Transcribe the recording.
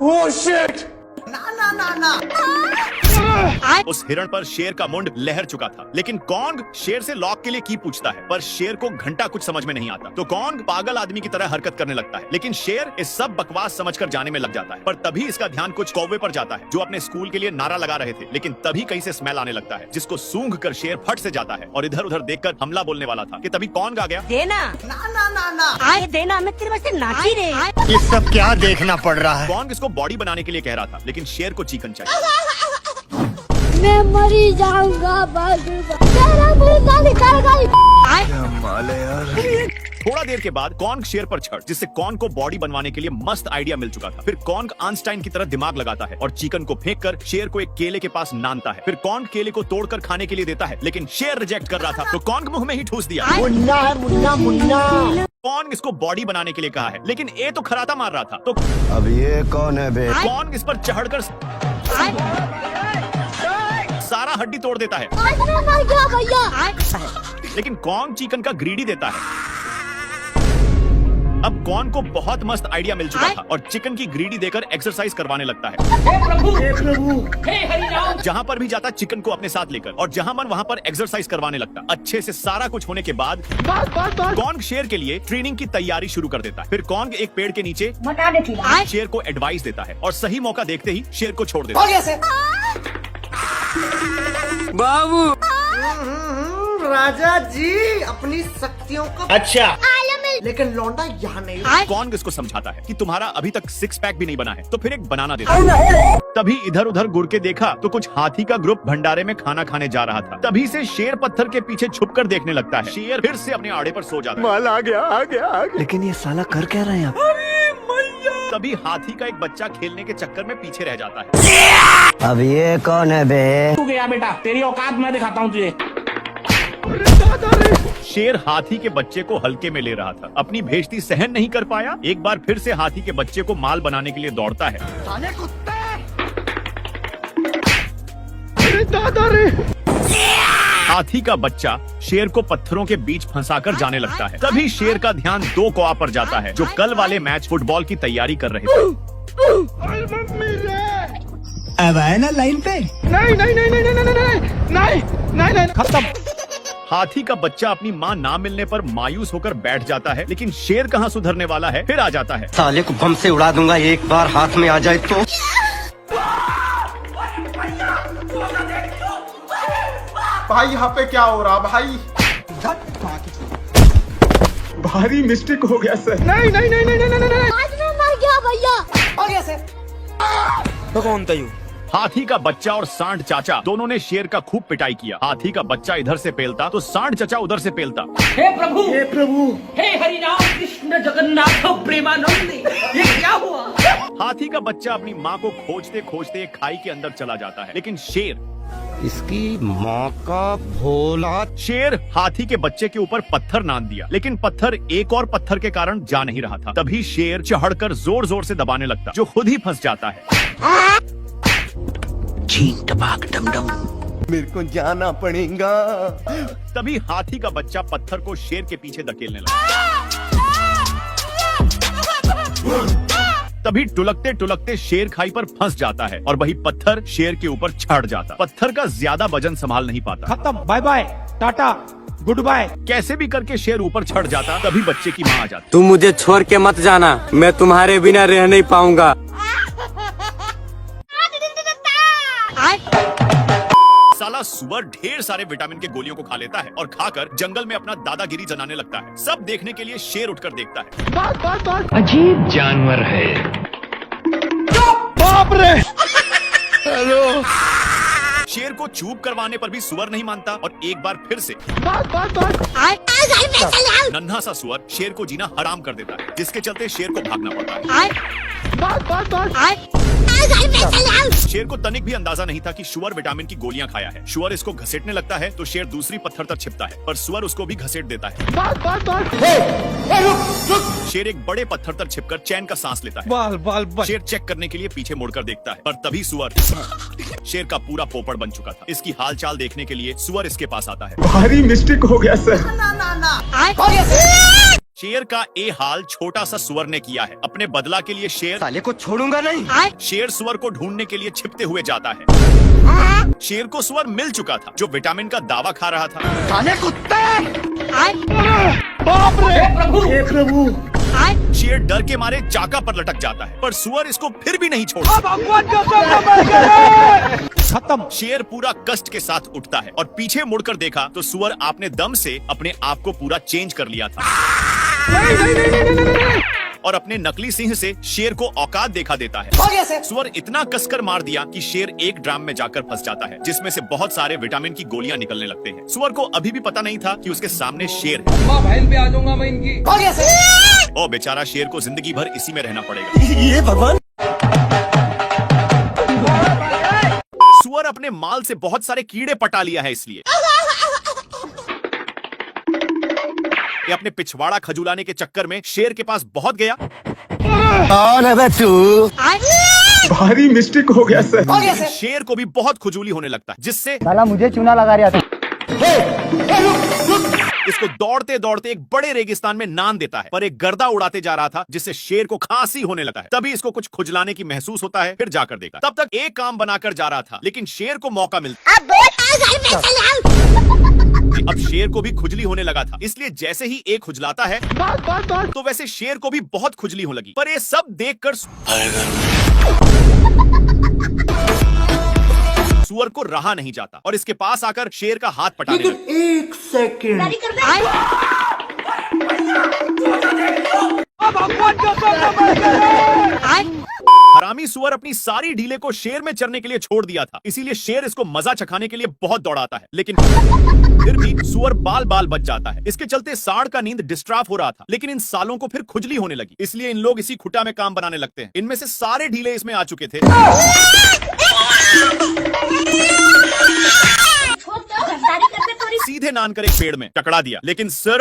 Oh shit! उस हिरण पर शेर का मुंड लहर चुका था, लेकिन कॉन्ग शेर से लॉक के लिए की पूछता है, पर शेर को घंटा कुछ समझ में नहीं आता। तो कॉन्ग पागल आदमी की तरह हरकत करने लगता है, लेकिन शेर इस सब बकवास समझकर जाने में लग जाता है। पर तभी इसका ध्यान कुछ कौवे पर जाता है, जो अपने स्कूल के लिए नारा लगा रहे थे, लेकिन तभी कहीं से स्मेल आने लगता है, जिसको सूंघ कर शेर फट से जाता है और इधर उधर देखकर हमला बोलने वाला था कि तभी कॉन्ग आ गया। देना ना आए देना, मैं तेरे वास्ते नाच ही रहे। ये सब क्या देखना पड़ रहा है? कॉन्ग इसको बॉडी बनाने के लिए कह रहा था, लेकिन शेर को चिकन चाहिए। मैं मरी जाऊंगा तेरा मुर्गा निकाल थोड़ा देर के बाद कॉन्ग शेर पर चढ़, जिससे कॉन्ग को बॉडी बनवाने के लिए मस्त आइडिया मिल चुका था। फिर कॉन्ग आइंस्टाइन की तरह दिमाग लगाता है और चिकन को फेंक कर शेर को एक केले के पास नानता है। फिर कॉन्ग केले को तोड़कर खाने के लिए देता है, लेकिन शेर रिजेक्ट कर रहा था, तो कॉन्ग मुंह में ही ठूस दिया। मुन्ना है, मुन्ना मुन्ना। कॉन्ग इसको बॉडी बनाने के लिए कहा है, लेकिन ये तो खराता मार रहा था। तो अब ये कौन है बे? कॉन्ग इस पर चढ़कर सारा हड्डी तोड़ देता है, मर गया भैया। लेकिन कॉन्ग चिकन का ग्रीडी देता है। अब कॉन्ग को बहुत मस्त आइडिया मिल चुका था और चिकन की ग्रीडी देकर एक्सरसाइज करवाने लगता है। जहाँ पर भी जाता चिकन को अपने साथ लेकर, और जहाँ मन वहाँ पर एक्सरसाइज करवाने लगता। अच्छे से सारा कुछ होने के बाद कॉन्ग शेर के लिए ट्रेनिंग की तैयारी शुरू कर देता है। फिर कॉन्ग एक पेड़ के नीचे शेर को एडवाइस देता है और सही मौका देखते ही शेर को छोड़ देता है। बाबू राजा जी अपनी शक्तियों को अच्छा, लेकिन लौंडा यहाँ नहीं। कॉन्ग इसको समझाता है कि तुम्हारा अभी तक सिक्स पैक भी नहीं बना है, तो फिर एक बनाना देता है। तभी इधर उधर घुर के देखा तो कुछ हाथी का ग्रुप भंडारे में खाना खाने जा रहा था। तभी से शेर पत्थर के पीछे छुपकर देखने लगता है। शेर फिर से अपने आड़े पर सो जाता है। माल आ गया। लेकिन ये साला कर क्या रहे हैं आप? तभी हाथी का एक बच्चा खेलने के चक्कर में पीछे रह जाता है। अब ये कौन है बे? तू गया बेटा, तेरी औकात मैं दिखाता हूँ तुझे। शेर हाथी के बच्चे को हल्के में ले रहा था, अपनी बेइज्जती सहन नहीं कर पाया। एक बार फिर से हाथी के बच्चे को माल बनाने के लिए दौड़ता है। हाथी का बच्चा शेर को पत्थरों के बीच फंसाकर जाने लगता है। तभी शेर का ध्यान दो कौवा पर जाता है, जो कल वाले मैच फुटबॉल की तैयारी कर रहे थे। अब आए ना लाइन पे? नहीं खत्म। हाथी का बच्चा अपनी माँ ना मिलने पर मायूस होकर बैठ जाता है, लेकिन शेर कहाँ सुधरने वाला है, फिर आ जाता है। साले को बम से उड़ा दूंगा, एक बार हाथ में आ जाए तो। भाई यहाँ पे क्या हो रहा भाई? भारी मिस्टेक हो गया सर। नहीं आज मैं मर गया भैया। हो गया सर। तो कौन था यू? हाथी का बच्चा और सांड चाचा दोनों ने शेर का खूब पिटाई किया। हाथी का बच्चा इधर से पेलता तो सांड चाचा उधर से पेलता। हे प्रभु हे हरिनाम कृष्ण जगन्नाथ प्रेमानंद, ये क्या हुआ? हाथी का बच्चा अपनी माँ को खोजते खोजते एक खाई के अंदर चला जाता है, लेकिन इसकी माँ का भोला। शेर हाथी के बच्चे के ऊपर पत्थर नाद दिया, लेकिन पत्थर एक और पत्थर के कारण जा नहीं रहा था। तभी शेर चढ़कर जोर जोर से दबाने लगता, जो खुद ही फंस जाता है। चीन टपाक डम डम। मेरे को जाना पड़ेगा। तभी हाथी का बच्चा पत्थर को शेर के पीछे धकेलने लगा। तभी टुलकते टुलकते शेर खाई पर फंस जाता है और वही पत्थर शेर के ऊपर चढ़ जाता। पत्थर का ज्यादा वजन संभाल नहीं पाता। खत्म, bye bye, tata, good bye. कैसे भी करके शेर ऊपर चढ़ जाता। तभी बच्चे की माँ आ जाती। तुम मुझे छोड़ के मत जाना, मैं तुम्हारे बिना रह नहीं पाऊंगा। साला सुअर ढेर सारे विटामिन के गोलियों को खा लेता है और खाकर जंगल में अपना दादागिरी जनाने लगता है। सब देखने के लिए शेर उठकर देखता है। अजीब जानवर है। बाप रे! हेलो। शेर को चूप करवाने पर भी सुअर नहीं मानता और एक बार फिर से नन्हा सा सुअर शेर को जीना हराम कर देता है, जिसके चलते शेर को भागना पड़ता है। शेर को तनिक भी अंदाजा नहीं था कि सुअर विटामिन की गोलियां खाया है। सुअर इसको घसीटने लगता है तो शेर दूसरी पत्थर तक छिपता है, पर सुअर उसको भी घसीट देता है। शेर एक बड़े पत्थर तक छिपकर चैन का सांस लेता है। शेर चेक करने के लिए पीछे मुड़कर देखता है, पर तभी सुअर शेर का पूरा पोपड़ बन चुका था। इसकी हालचाल देखने के लिए सुअर इसके पास आता है। भारी मिस्टेक हो गया सर। हो गया सर। शेर का ये हाल छोटा सा सुअर ने किया है। अपने बदला के लिए शेर साले को छोड़ूंगा नहीं। शेर सुअर को ढूंढने के लिए छिपते हुए जाता है। शेर को सुअर मिल चुका था जो विटामिन का दावा खा रहा था। साले कुत्ते। शेर डर के मारे चाका पर लटक जाता है, पर सुअर इसको फिर भी नहीं छोड़ता। खत्म। शेर पूरा कष्ट के साथ उठता है और पीछे मुड़कर देखा तो सुअर आपने दम से अपने आप को पूरा चेंज कर लिया था और अपने नकली सिंह से शेर को औकात देखा देता है। सुअर इतना कसकर मार दिया कि शेर एक ड्राम में जाकर फंस जाता है, जिसमें से बहुत सारे विटामिन की गोलियां निकलने लगते हैं। सुअर को अभी भी पता नहीं था कि उसके सामने शेर है। बहन पे आ जाऊंगा मैं इनकी। और बेचारा शेर को जिंदगी भर इसी में रहना पड़ेगा। ये भगवान। सुअर अपने माल से बहुत सारे कीड़े पटा लिया है, इसलिए ये अपने पिछवाड़ा खजुलाने के चक्कर में शेर के पास बहुत गया। कौन है बे तू? भारी मिस्टेक हो गया सर। लेकिन शेर को भी बहुत खुजली होने लगता है, जिससे साला मुझे चूना लगा रहा था। इसको दौड़ते दौड़ते एक बड़े रेगिस्तान में नान देता है, पर एक गर्दा उड़ाते जा रहा था जिससे शेर को खांसी होने लगा है। तभी इसको कुछ खुजलाने की महसूस होता है, फिर जाकर देखा। तब तक एक काम बनाकर जा रहा था, लेकिन शेर को मौका मिलता। अब शेर को भी खुजली होने लगा था, इसलिए जैसे ही एक खुजलाता है तो वैसे शेर को भी बहुत खुजली होने लगी। पर ये सब देखकर सुअर को रहा नहीं जाता और इसके पास आकर शेर का हाथ पटाने लगा। एक सेकंड। हरामी सुअर अपनी सारी ढीले को शेर में चरने के लिए छोड़ दिया था, इसीलिए शेर इसको मजा चखाने के लिए बहुत दौड़ाता है, लेकिन फिर भी सुअर बाल बाल बच जाता है। इसके चलते सांड का नींद डिस्टर्ब हो रहा था, लेकिन इन सालों को फिर खुजली होने लगी, इसलिए इन लोग इसी खुटा में काम बनाने लगते हैं। इनमें से सारे ढीले इसमें आ चुके थे। सीधे नान कर एक पेड़ में टकरा दिया, लेकिन सर